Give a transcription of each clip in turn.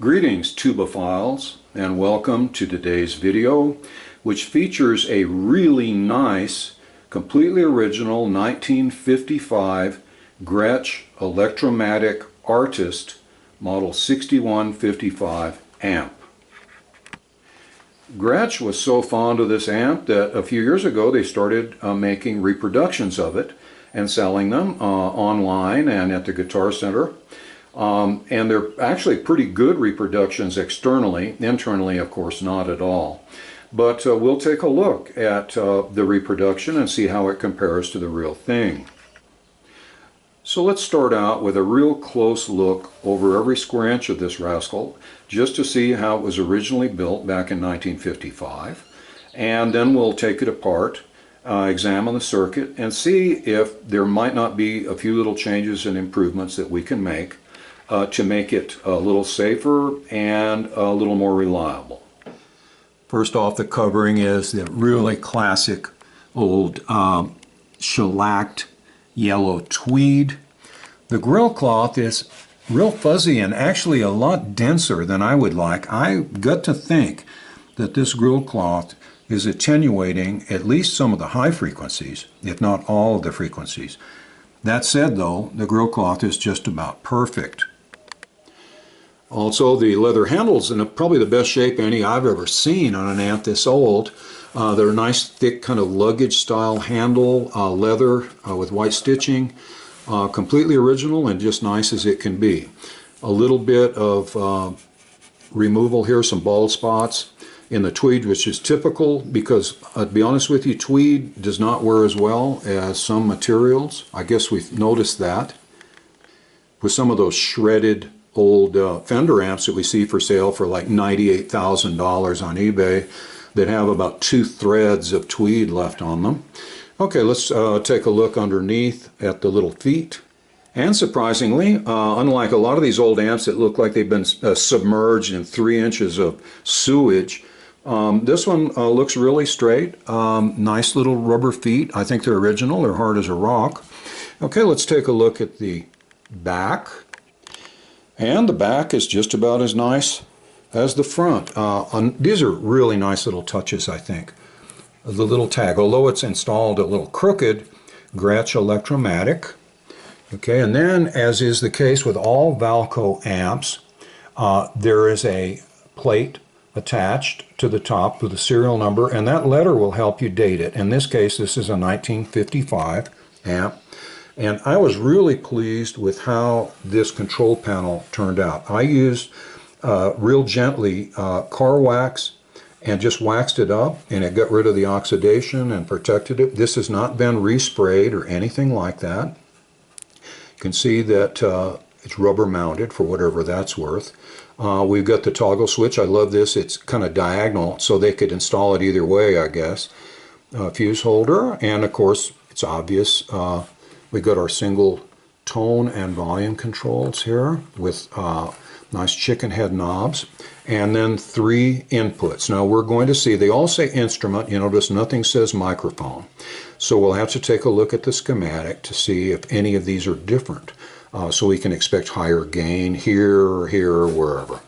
Greetings tubophiles, and welcome to today's video, which features a really nice, completely original 1955 Gretsch Electromatic Artist Model 6155 amp. Gretsch was so fond of this amp that a few years ago they started making reproductions of it and selling them online and at the Guitar Center. And they're actually pretty good reproductions externally. Internally, of course, not at all. But we'll take a look at the reproduction and see how it compares to the real thing. So let's start out with a real close look over every square inch of this rascal, just to see how it was originally built back in 1955. And then we'll take it apart, examine the circuit, and see if there might not be a few little changes and improvements that we can make to make it a little safer and a little more reliable. First off, the covering is the really classic old shellacked yellow tweed. The grill cloth is real fuzzy and actually a lot denser than I would like. I got to think that this grill cloth is attenuating at least some of the high frequencies, if not all of the frequencies. That said, though, the grill cloth is just about perfect. Also, the leather handles in probably the best shape any I've ever seen on an amp this old. They're a nice, thick, kind of luggage-style handle, leather with white stitching. Completely original and just nice as it can be. A little bit of removal here, some bald spots in the tweed, which is typical because, to be honest with you, tweed does not wear as well as some materials. I guess we've noticed that with some of those shredded old Fender amps that we see for sale for like $98,000 on eBay that have about 2 threads of tweed left on them. Okay, let's take a look underneath at the little feet. And surprisingly, unlike a lot of these old amps that look like they've been submerged in 3 inches of sewage, this one looks really straight. Nice little rubber feet. I think they're original. They're hard as a rock. Okay, let's take a look at the back. And the back is just about as nice as the front. These are really nice little touches, I think. The little tag, although it's installed a little crooked, Gretsch Electromatic. Okay, and then, as is the case with all Valco amps, there is a plate attached to the top with a serial number, and that letter will help you date it. In this case, this is a 1955 amp. And I was really pleased with how this control panel turned out. I used real gently car wax and just waxed it up, and it got rid of the oxidation and protected it. This has not been resprayed or anything like that. You can see that it's rubber mounted for whatever that's worth. We've got the toggle switch. I love this. It's kind of diagonal, so they could install it either way, I guess. Fuse holder, and of course, it's obvious. We got our single tone and volume controls here with nice chicken head knobs, and then 3 inputs. Now we're going to see, they all say instrument, you notice nothing says microphone. So we'll have to take a look at the schematic to see if any of these are different. So we can expect higher gain here, or wherever.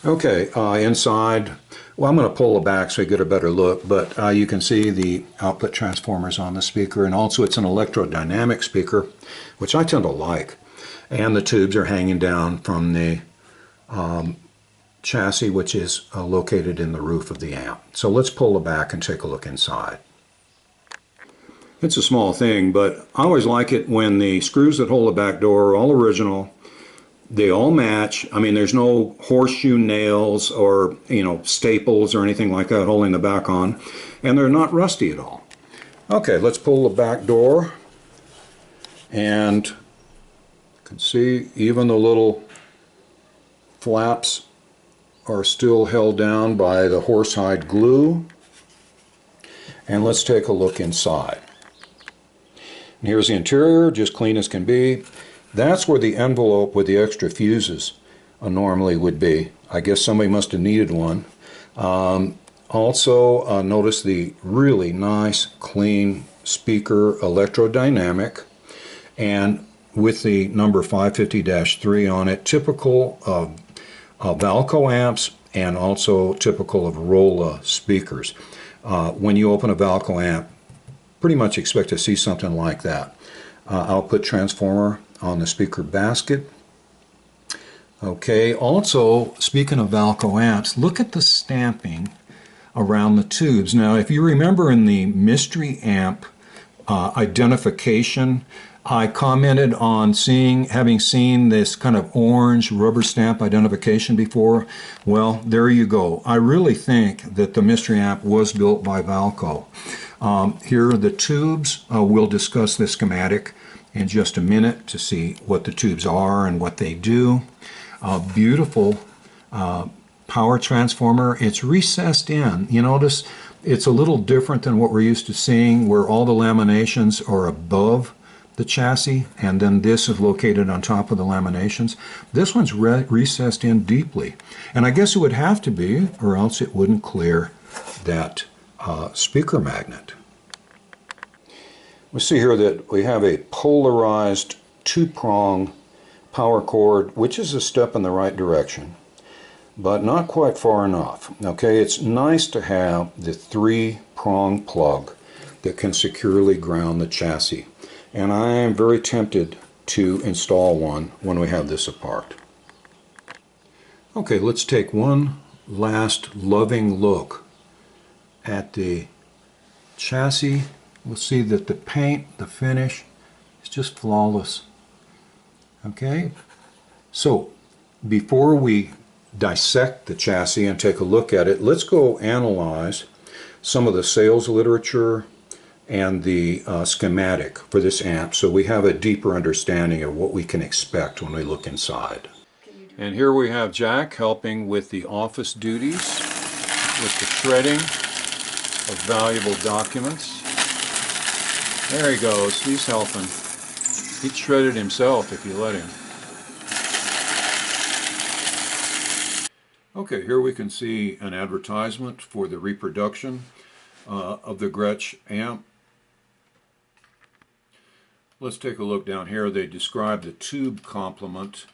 Okay, inside, well, I'm going to pull it back so you get a better look, but you can see the output transformers on the speaker, and also it's an electrodynamic speaker, which I tend to like. And the tubes are hanging down from the chassis, which is located in the roof of the amp. So let's pull it back and take a look inside. It's a small thing, but I always like it when the screws that hold the back door are all original. They all match. I mean, there's no horseshoe nails or, staples or anything like that holding the back on. And they're not rusty at all. Okay, let's pull the back door. And you can see even the little flaps are still held down by the horsehide glue. And let's take a look inside. And here's the interior, just clean as can be. That's where the envelope with the extra fuses normally would be. I guess somebody must have needed one. Also, notice the really nice, clean speaker, electrodynamic, and with the number 550-3 on it, typical of Valco amps and also typical of Rolla speakers. When you open a Valco amp, pretty much expect to see something like that. Output transformer on the speaker basket. Okay, also speaking of Valco amps, look at the stamping around the tubes. Now if you remember in the mystery amp identification, I commented on having seen this kind of orange rubber stamp identification before. Well, there you go. I really think that the mystery amp was built by Valco. Here are the tubes. We'll discuss the schematic in just a minute to see what the tubes are and what they do. Beautiful power transformer. It's recessed in. You notice it's a little different than what we're used to seeing, where all the laminations are above the chassis and then this is located on top of the laminations. This one's recessed in deeply, and I guess it would have to be, or else it wouldn't clear that speaker magnet. We see here that we have a polarized two-prong power cord, which is a step in the right direction, but not quite far enough. Okay, it's nice to have the three-prong plug that can securely ground the chassis, and I am very tempted to install one when we have this apart. Okay, let's take one last loving look at the chassis. We'll see that the paint, the finish, is just flawless. Okay, so before we dissect the chassis and take a look at it, let's go analyze some of the sales literature and the schematic for this amp so we have a deeper understanding of what we can expect when we look inside. And here we have Jack helping with the office duties, with the shredding of valuable documents. There he goes, he's helping. He'd shred it himself if you let him. Okay, here we can see an advertisement for the reproduction of the Gretsch amp. Let's take a look down here. They describe the tube complement.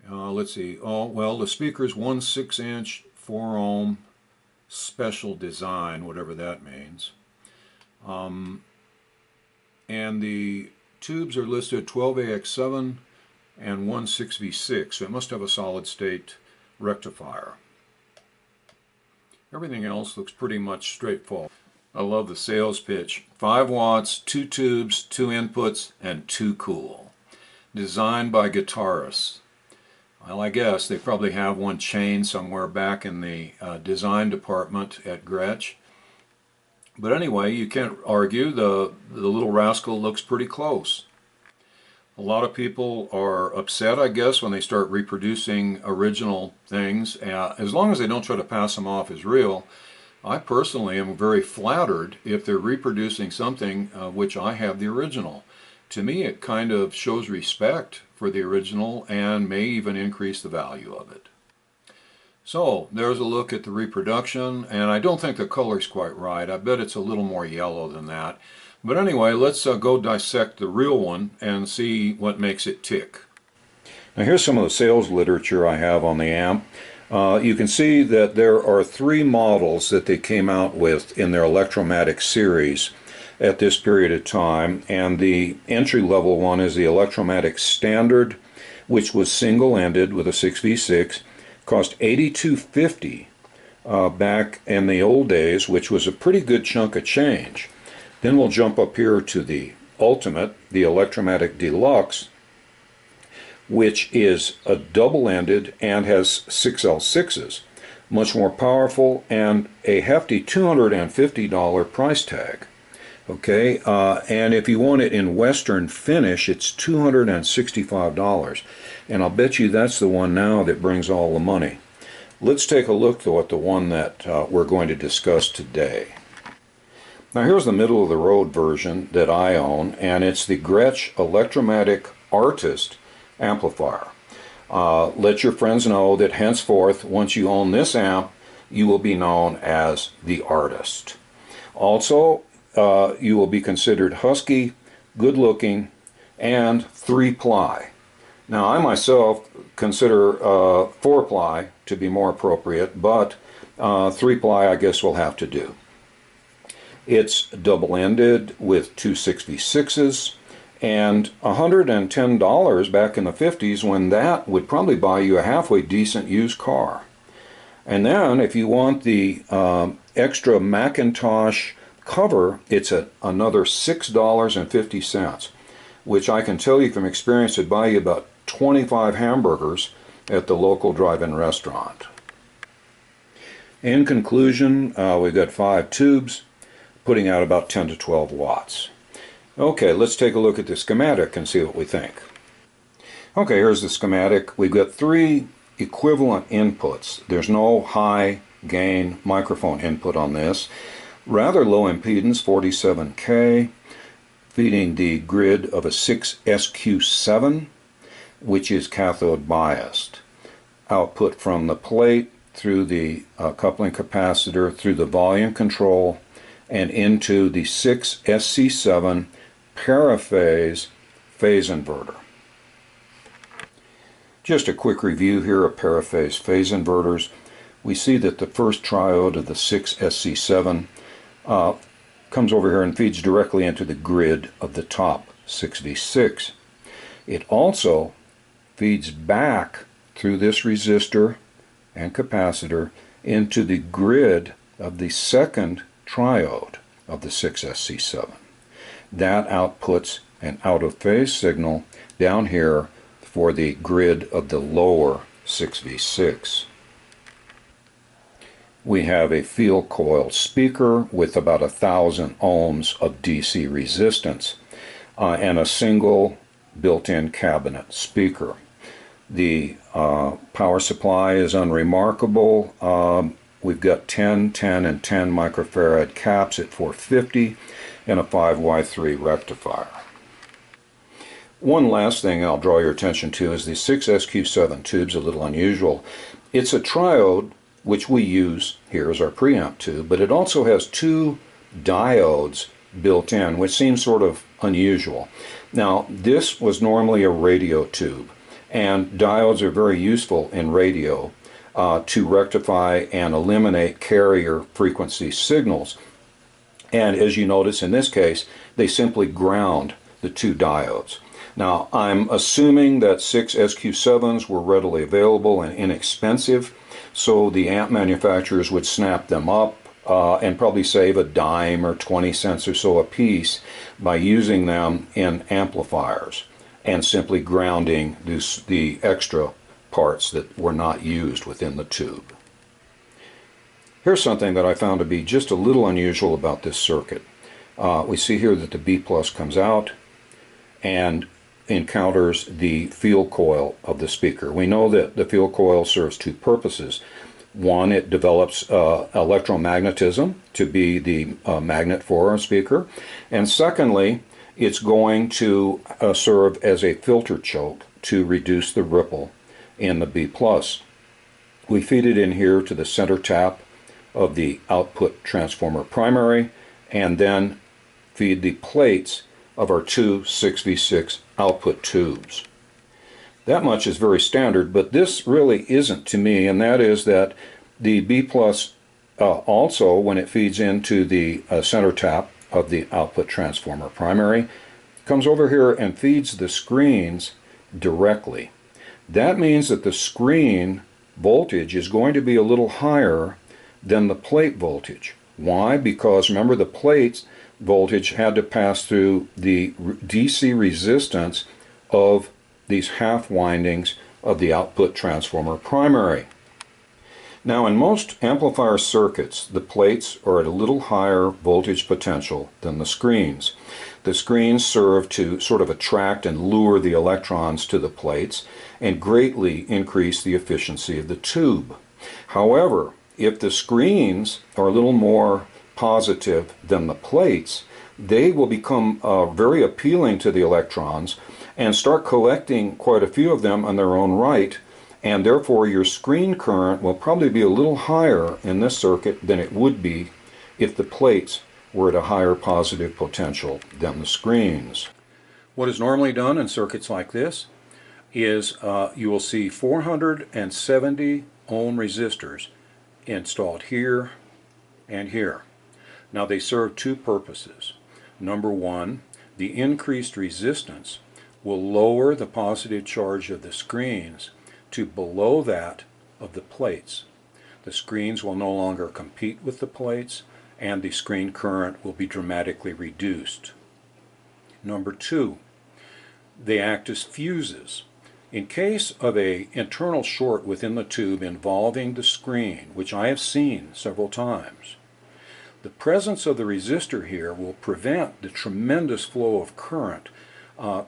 Let's see. Oh, well, the speaker's 1 6-inch 4 ohm special design, whatever that means. And the tubes are listed 12AX7 and 1 6V6, so it must have a solid state rectifier. Everything else looks pretty much straightforward. I love the sales pitch. 5 watts, 2 tubes, 2 inputs, and 2 cool. Designed by guitarists. Well, I guess they probably have one chain somewhere back in the design department at Gretsch. But anyway, you can't argue, the little rascal looks pretty close. A lot of people are upset, I guess, when they start reproducing original things. As long as they don't try to pass them off as real, I personally am very flattered if they're reproducing something which I have the original. To me, it kind of shows respect for the original and may even increase the value of it. So there's a look at the reproduction, and I don't think the color's quite right. I bet it's a little more yellow than that. But anyway, let's go dissect the real one and see what makes it tick. Now here's some of the sales literature I have on the amp. You can see that there are 3 models that they came out with in their Electromatic series at this period of time, and the entry-level one is the Electromatic Standard, which was single-ended with a 6V6, cost $82.50 back in the old days, which was a pretty good chunk of change. Then we'll jump up here to the Ultimate, the Electromatic Deluxe, which is a double-ended and has 6L6s, much more powerful, and a hefty $250 price tag. Okay, and if you want it in Western finish, it's $265, and I'll bet you that's the one now that brings all the money. Let's take a look though at the one that we're going to discuss today. Now here's the middle of the road version that I own, and it's the Gretsch Electromatic Artist Amplifier. Let your friends know that henceforth, once you own this amp, you will be known as the artist. Also, you will be considered husky, good looking, and 3-ply. Now I myself consider 4-ply to be more appropriate, but 3-ply I guess will have to do. It's double-ended with two 6v6s, and $110 back in the 50s, when that would probably buy you a halfway decent used car. And then if you want the extra Macintosh cover, it's at another $6.50, which I can tell you from experience would buy you about 25 hamburgers at the local drive-in restaurant. In conclusion, we've got 5 tubes putting out about 10 to 12 watts. Okay, let's take a look at the schematic and see what we think. Okay, here's the schematic. We've got 3 equivalent inputs. There's no high gain microphone input on this. Rather low impedance, 47K, feeding the grid of a 6SQ7, which is cathode biased. Output from the plate through the coupling capacitor, through the volume control, and into the 6SC7 paraphase phase inverter. Just a quick review here of paraphase phase inverters. We see that the first triode of the 6SC7 comes over here and feeds directly into the grid of the top 6v6. It also feeds back through this resistor and capacitor into the grid of the second triode of the 6SC7. That outputs an out-of-phase signal down here for the grid of the lower 6v6. We have a field coil speaker with about 1,000 ohms of DC resistance and a single built-in cabinet speaker. The power supply is unremarkable. We've got 10, 10, and 10 microfarad caps at 450 and a 5Y3 rectifier. One last thing I'll draw your attention to is the 6SQ7 tube's a little unusual. It's a triode, which we use here as our preamp tube, but it also has 2 diodes built in, which seems sort of unusual. Now, this was normally a radio tube, and diodes are very useful in radio to rectify and eliminate carrier frequency signals. And as you notice in this case, they simply ground the 2 diodes. Now, I'm assuming that 6SQ7s were readily available and inexpensive, so the amp manufacturers would snap them up and probably save a dime or 20 cents or so a piece by using them in amplifiers and simply grounding the extra parts that were not used within the tube. Here's something that I found to be just a little unusual about this circuit. We see here that the B+ comes out and encounters the field coil of the speaker. We know that the field coil serves 2 purposes. One, it develops electromagnetism to be the magnet for our speaker. And secondly, it's going to serve as a filter choke to reduce the ripple in the B+. We feed it in here to the center tap of the output transformer primary, and then feed the plates of our 2 6v6 output tubes. That much is very standard, but this really isn't to me, and that is that the B+ also, when it feeds into the center tap of the output transformer primary, comes over here and feeds the screens directly. That means that the screen voltage is going to be a little higher than the plate voltage. Why? Because remember, the plate's voltage had to pass through the DC resistance of these half windings of the output transformer primary. Now, in most amplifier circuits, the plates are at a little higher voltage potential than the screens. The screens serve to sort of attract and lure the electrons to the plates and greatly increase the efficiency of the tube. However, if the screens are a little more positive than the plates, they will become very appealing to the electrons and start collecting quite a few of them on their own right, and therefore your screen current will probably be a little higher in this circuit than it would be if the plates were at a higher positive potential than the screens. What is normally done in circuits like this is you will see 470 ohm resistors installed here and here. Now they serve two purposes. Number one, the increased resistance will lower the positive charge of the screens to below that of the plates. The screens will no longer compete with the plates, and the screen current will be dramatically reduced. Number two, they act as fuses. In case of an internal short within the tube involving the screen, which I have seen several times, the presence of the resistor here will prevent the tremendous flow of current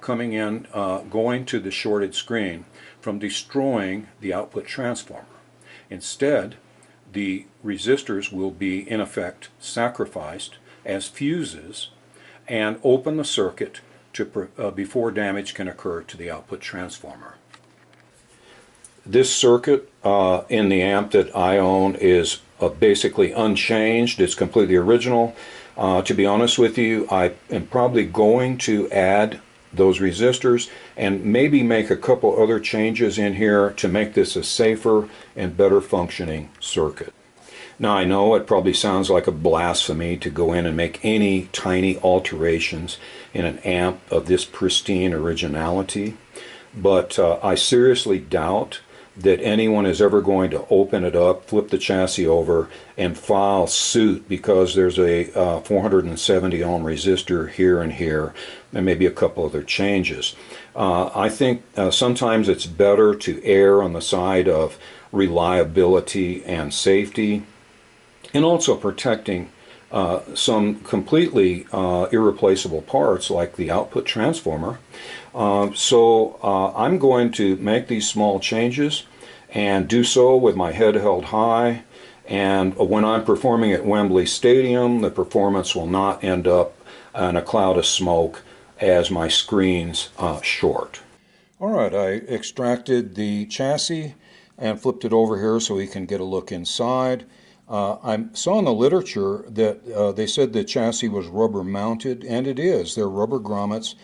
coming in, going to the shorted screen, from destroying the output transformer. Instead, the resistors will be in effect sacrificed as fuses and open the circuit before damage can occur to the output transformer. This circuit in the amp that I own is basically unchanged. It's completely original. To be honest with you, I am probably going to add those resistors and maybe make a couple other changes in here to make this a safer and better functioning circuit. Now I know it probably sounds like a blasphemy to go in and make any tiny alterations in an amp of this pristine originality, but I seriously doubt that anyone is ever going to open it up, flip the chassis over, and file suit because there's a 470 ohm resistor here and here, and maybe a couple other changes. I think sometimes it's better to err on the side of reliability and safety, and also protecting some completely irreplaceable parts like the output transformer. So I'm going to make these small changes and do so with my head held high, and when I'm performing at Wembley Stadium, the performance will not end up in a cloud of smoke as my screens short. Alright, I extracted the chassis and flipped it over here so we can get a look inside. I saw in the literature that they said the chassis was rubber mounted, and it is. They're rubber grommets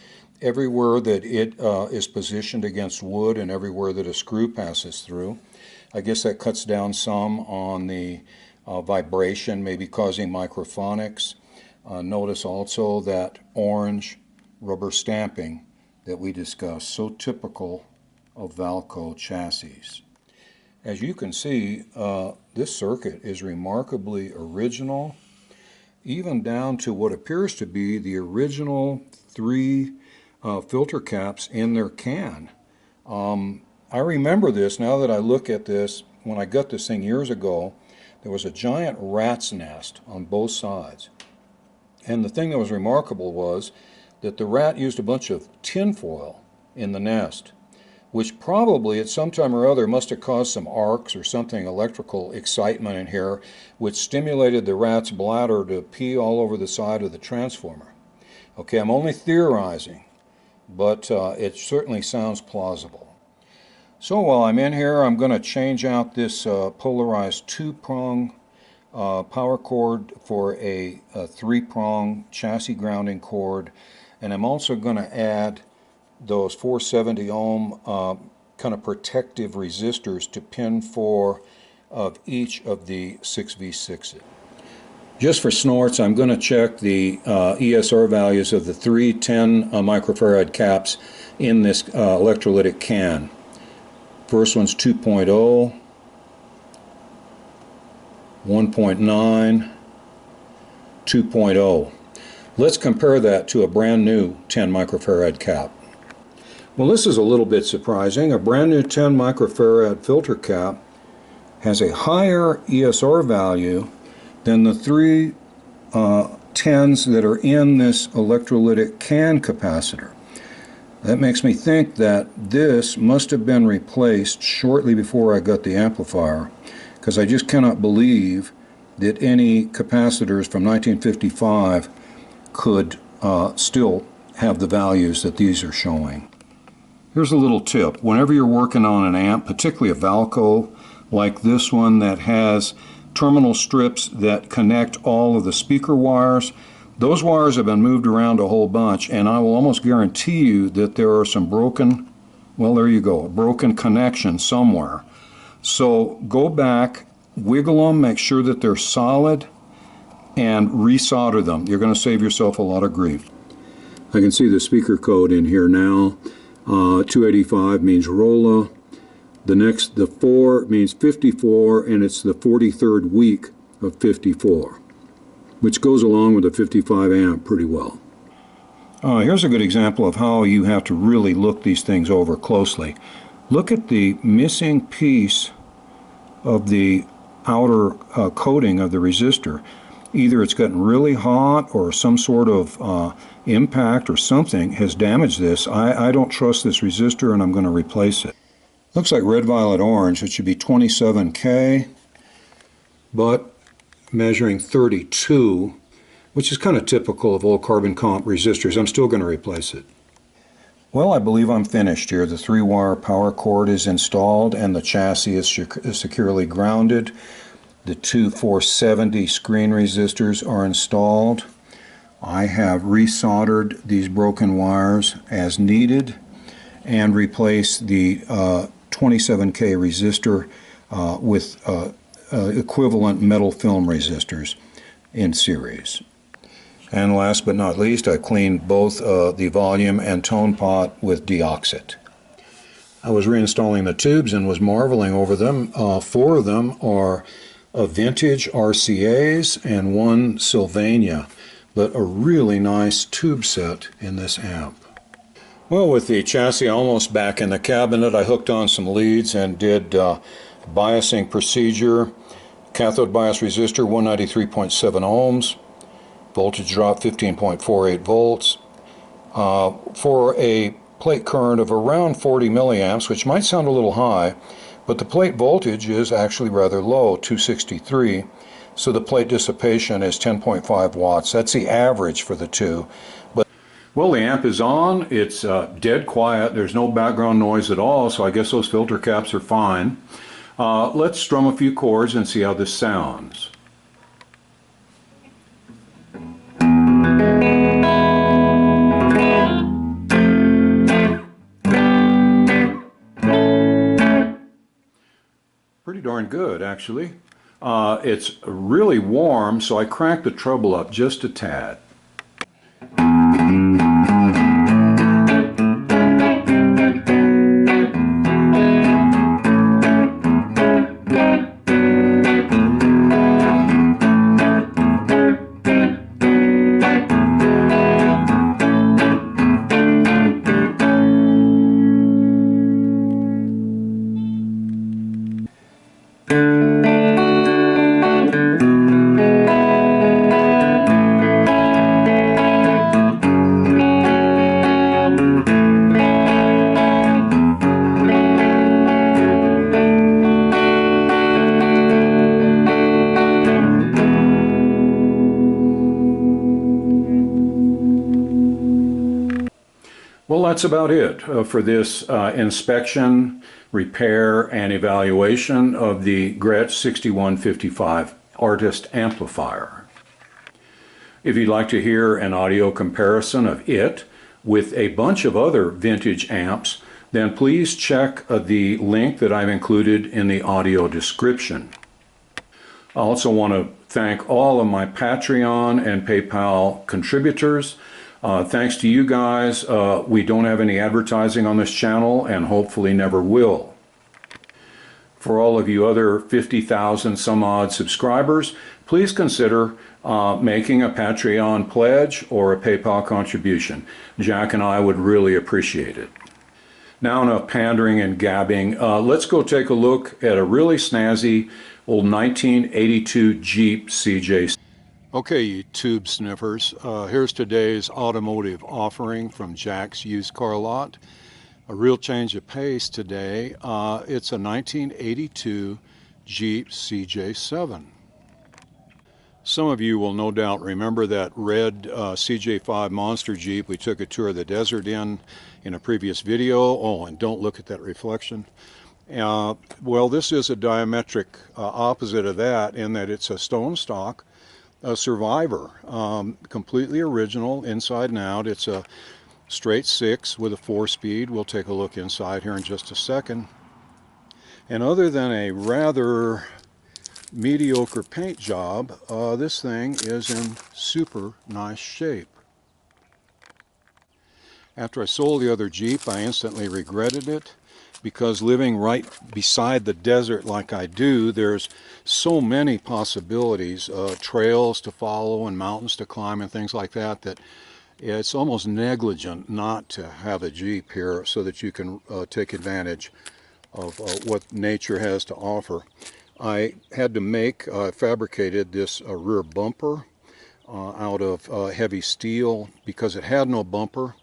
everywhere that it is positioned against wood and everywhere that a screw passes through. I guess that cuts down some on the vibration, maybe causing microphonics. Notice also that orange rubber stamping that we discussed, so typical of Valco chassis. As you can see, this circuit is remarkably original, even down to what appears to be the original 3 filter caps in their can. I remember this now that I look at this. When I got this thing years ago, there was a giant rat's nest on both sides. And the thing that was remarkable was that the rat used a bunch of tin foil in the nest, which probably at some time or other must have caused some arcs or something, electrical excitement in here, which stimulated the rat's bladder to pee all over the side of the transformer. Okay, I'm only theorizing, but it certainly sounds plausible. So while I'm in here, I'm going to change out this polarized 2-prong power cord for a 3-prong chassis grounding cord, and I'm also going to add those 470 ohm kind of protective resistors to pin 4 of each of the 6v6s. Just for snorts, I'm going to check the ESR values of the 3 10 microfarad caps in this electrolytic can. First one's 2.0, 1.9, 2.0. Let's compare that to a brand new 10 microfarad cap. Well, this is a little bit surprising. A brand new 10 microfarad filter cap has a higher ESR value than the 3 10s that are in this electrolytic can capacitor. That makes me think that this must have been replaced shortly before I got the amplifier, because I just cannot believe that any capacitors from 1955 could still have the values that these are showing. Here's a little tip. Whenever you're working on an amp, particularly a Valco like this one that has terminal strips that connect all of the speaker wires, those wires have been moved around a whole bunch, and I will almost guarantee you that there are some broken Well, there you go, a broken connection somewhere. So go back, wiggle them, make sure that they're solid, and resolder them. You're going to save yourself a lot of grief. I can see the speaker code in here now. 285 means Rolla. The 4 means 54, and it's the 43rd week of 54, which goes along with the 55 amp pretty well. Here's a good example of how you have to really look these things over closely. Look at the missing piece of the outer coating of the resistor. Either it's gotten really hot or some sort of impact or something has damaged this. I don't trust this resistor, and I'm going to replace it. Looks like red, violet, orange. It should be 27K, but measuring 32, which is kind of typical of old carbon comp resistors. I'm still going to replace it. Well, I believe I'm finished here. The 3-wire power cord is installed and the chassis is securely grounded. The two 470 screen resistors are installed. I have resoldered these broken wires as needed and replaced the 27K resistor with equivalent metal film resistors in series. And last but not least, I cleaned both the volume and tone pot with deoxit. I was reinstalling the tubes and was marveling over them. 4 of them are vintage RCAs and 1 Sylvania, but a really nice tube set in this amp. Well, with the chassis almost back in the cabinet, I hooked on some leads and did biasing procedure. Cathode bias resistor 193.7 ohms. Voltage drop 15.48 volts. For a plate current of around 40 milliamps, which might sound a little high, but the plate voltage is actually rather low, 263. So the plate dissipation is 10.5 watts. That's the average for the two. Well, the amp is on. It's dead quiet. There's no background noise at all, so I guess those filter caps are fine. Let's strum a few chords and see how this sounds. Pretty darn good, actually. It's really warm, so I cranked the treble up just a tad. Well, that's about it for this inspection, repair, and evaluation of the Gretsch 6155 Artist Amplifier. If you'd like to hear an audio comparison of it with a bunch of other vintage amps, then please check the link that I've included in the audio description. I also want to thank all of my Patreon and PayPal contributors. Thanks to you guys, we don't have any advertising on this channel and hopefully never will. For all of you other 50,000 some odd subscribers, please consider making a Patreon pledge or a PayPal contribution. Jack and I would really appreciate it. Now enough pandering and gabbing. Let's go take a look at a really snazzy old 1982 Jeep CJ7. Okay, you tube sniffers, here's today's automotive offering from Jack's Used Car Lot. A real change of pace today. It's a 1982 Jeep CJ7. Some of you will no doubt remember that red CJ5 Monster Jeep we took a tour of the desert in a previous video. Oh, and don't look at that reflection. Well, this is a diametric opposite of that in that it's a stone stock. A Survivor, completely original inside and out. It's a straight 6 with a 4-speed. We'll take a look inside here in just a second. And other than a rather mediocre paint job, this thing is in super nice shape. After I sold the other Jeep, I instantly regretted it, because living right beside the desert like I do, there's so many possibilities, trails to follow and mountains to climb and things like that, that it's almost negligent not to have a Jeep here so that you can take advantage of what nature has to offer. I had to fabricated this rear bumper out of heavy steel because it had no bumper.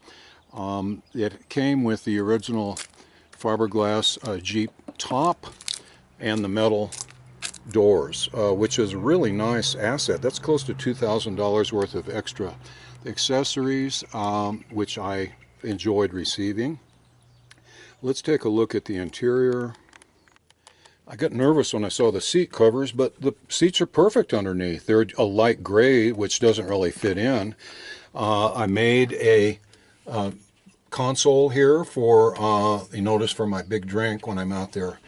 It came with the original fiberglass Jeep top and the metal doors, which is a really nice asset. That's close to $2,000 worth of extra accessories, which I enjoyed receiving. Let's take a look at the interior. I got nervous when I saw the seat covers, but the seats are perfect underneath. They're a light gray, which doesn't really fit in. I made a console here for, you notice, for my big drink when I'm out there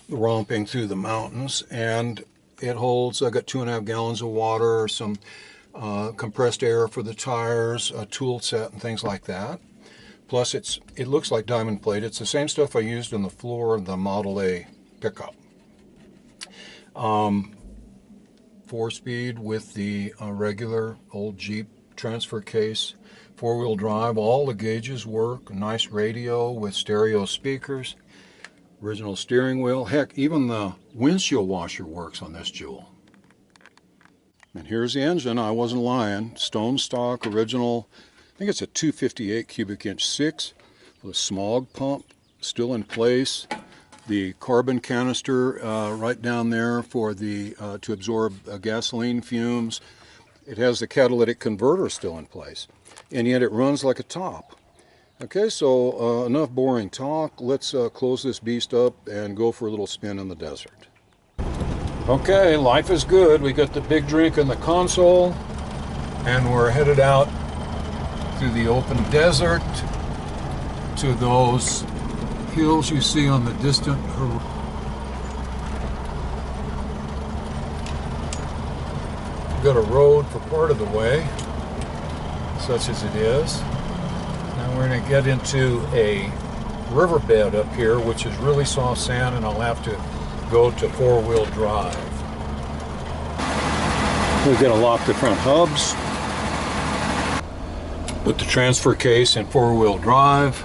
romping through the mountains, and it holds, I got 2.5 gallons of water, some compressed air for the tires, a tool set and things like that. Plus it looks like diamond plate. It's the same stuff I used on the floor of the Model A pickup. 4-speed with the regular old Jeep transfer case. 4-wheel drive, all the gauges work. A nice radio with stereo speakers. Original steering wheel. Heck, even the windshield washer works on this jewel. And here's the engine. I wasn't lying. Stone stock, original. I think it's a 258 cubic inch 6 with a smog pump still in place. The carbon canister right down there for the to absorb gasoline fumes. It has the catalytic converter still in place, and yet it runs like a top. Okay, so enough boring talk. Let's close this beast up and go for a little spin in the desert. Okay, life is good. We got the big drink in the console, and we're headed out through the open desert to those hills you see on the distant horizon. We've got a road for part of the way, such as it is. Now we're going to get into a riverbed up here, which is really soft sand, and I'll have to go to 4-wheel drive. We're going to lock the front hubs, put the transfer case in 4-wheel drive,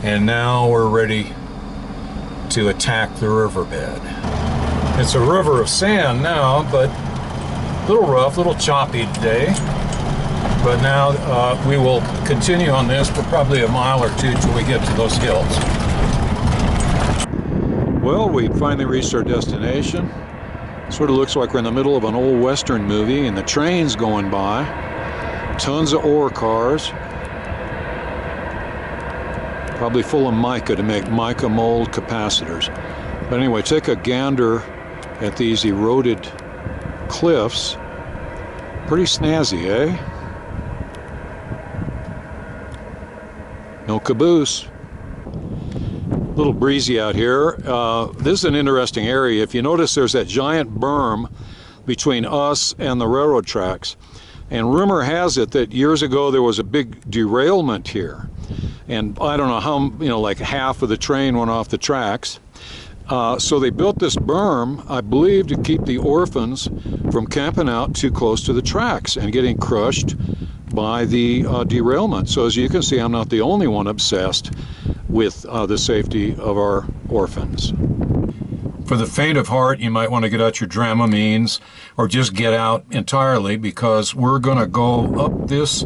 and now we're ready to attack the riverbed. It's a river of sand now, but a little rough, a little choppy today. But now we will continue on this for probably a mile or two till we get to those hills. Well, we finally reached our destination. Sort of looks like we're in the middle of an old Western movie, and the train's going by. Tons of ore cars. Probably full of mica to make mica mold capacitors. But anyway, take a gander at these eroded cliffs. Pretty snazzy, eh? No caboose. A little breezy out here. This is an interesting area. If you notice, there's that giant berm between us and the railroad tracks. And rumor has it that years ago there was a big derailment here. And I don't know how, like half of the train went off the tracks. So they built this berm, I believe, to keep the orphans from camping out too close to the tracks and getting crushed by the derailment. So as you can see, I'm not the only one obsessed with the safety of our orphans. For the faint of heart, you might want to get out your Dramamines or just get out entirely, because we're going to go up this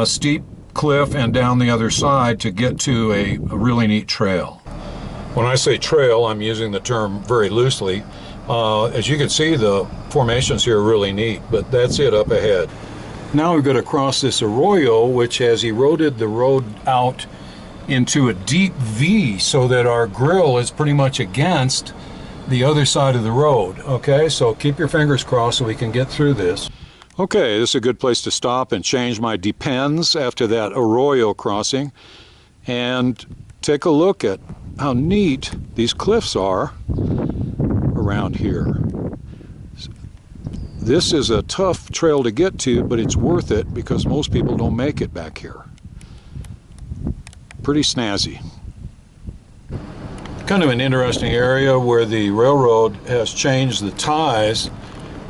steep cliff and down the other side to get to a really neat trail. When I say trail, I'm using the term very loosely. As you can see, the formations here are really neat, but that's it up ahead. Now we've got to cross this arroyo, which has eroded the road out into a deep V so that our grill is pretty much against the other side of the road. Okay, so keep your fingers crossed so we can get through this. Okay, this is a good place to stop and change my depends after that arroyo crossing and take a look at how neat these cliffs are around here. This is a tough trail to get to, but it's worth it because most people don't make it back here. Pretty snazzy. Kind of an interesting area where the railroad has changed the ties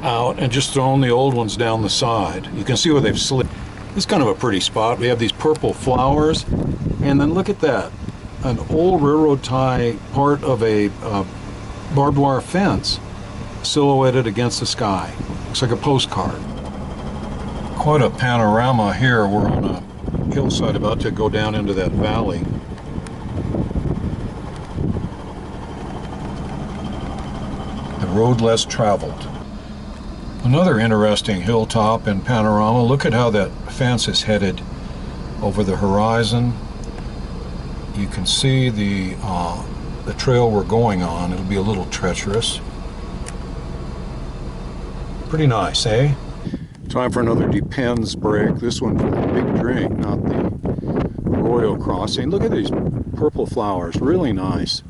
out and just thrown the old ones down the side. You can see where they've slid. It's kind of a pretty spot. We have these purple flowers, and then look at that. An old railroad tie, part of a barbed wire fence, silhouetted against the sky. Looks like a postcard. Quite a panorama here. We're on a hillside about to go down into that valley. The road less traveled. Another interesting hilltop and panorama. Look at how that fence is headed over the horizon. You can see the trail we're going on. It'll be a little treacherous. Pretty nice, eh? Time for another depends break. This one for the big drink, not the arroyo crossing. Look at these purple flowers, really nice.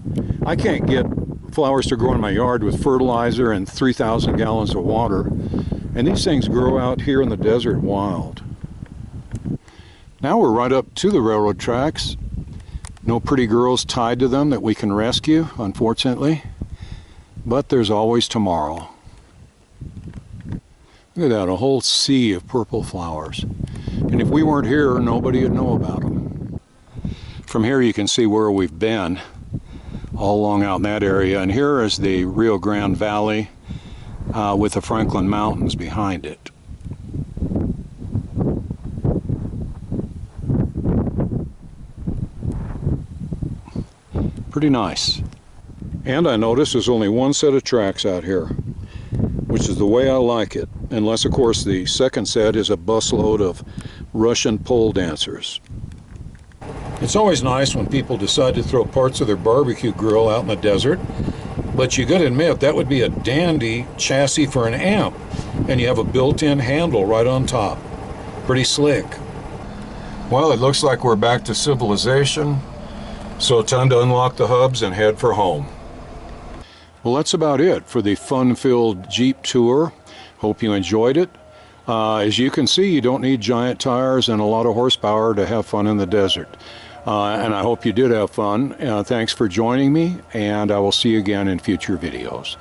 I can't get flowers to grow in my yard with fertilizer and 3,000 gallons of water, and these things grow out here in the desert wild. Now we're right up to the railroad tracks. No pretty girls tied to them that we can rescue, unfortunately, but there's always tomorrow. Look at that, a whole sea of purple flowers. And if we weren't here, nobody would know about them. From here you can see where we've been, all along out in that area. And here is the Rio Grande Valley with the Franklin Mountains behind it. Pretty nice. And I notice there's only one set of tracks out here, which is the way I like it. Unless, of course, the second set is a busload of Russian pole dancers. It's always nice when people decide to throw parts of their barbecue grill out in the desert, but you gotta admit that would be a dandy chassis for an amp, and you have a built-in handle right on top. Pretty slick. Well, it looks like we're back to civilization, so time to unlock the hubs and head for home. Well, that's about it for the fun-filled Jeep tour. Hope you enjoyed it. As you can see, you don't need giant tires and a lot of horsepower to have fun in the desert. And I hope you did have fun. Thanks for joining me, and I will see you again in future videos.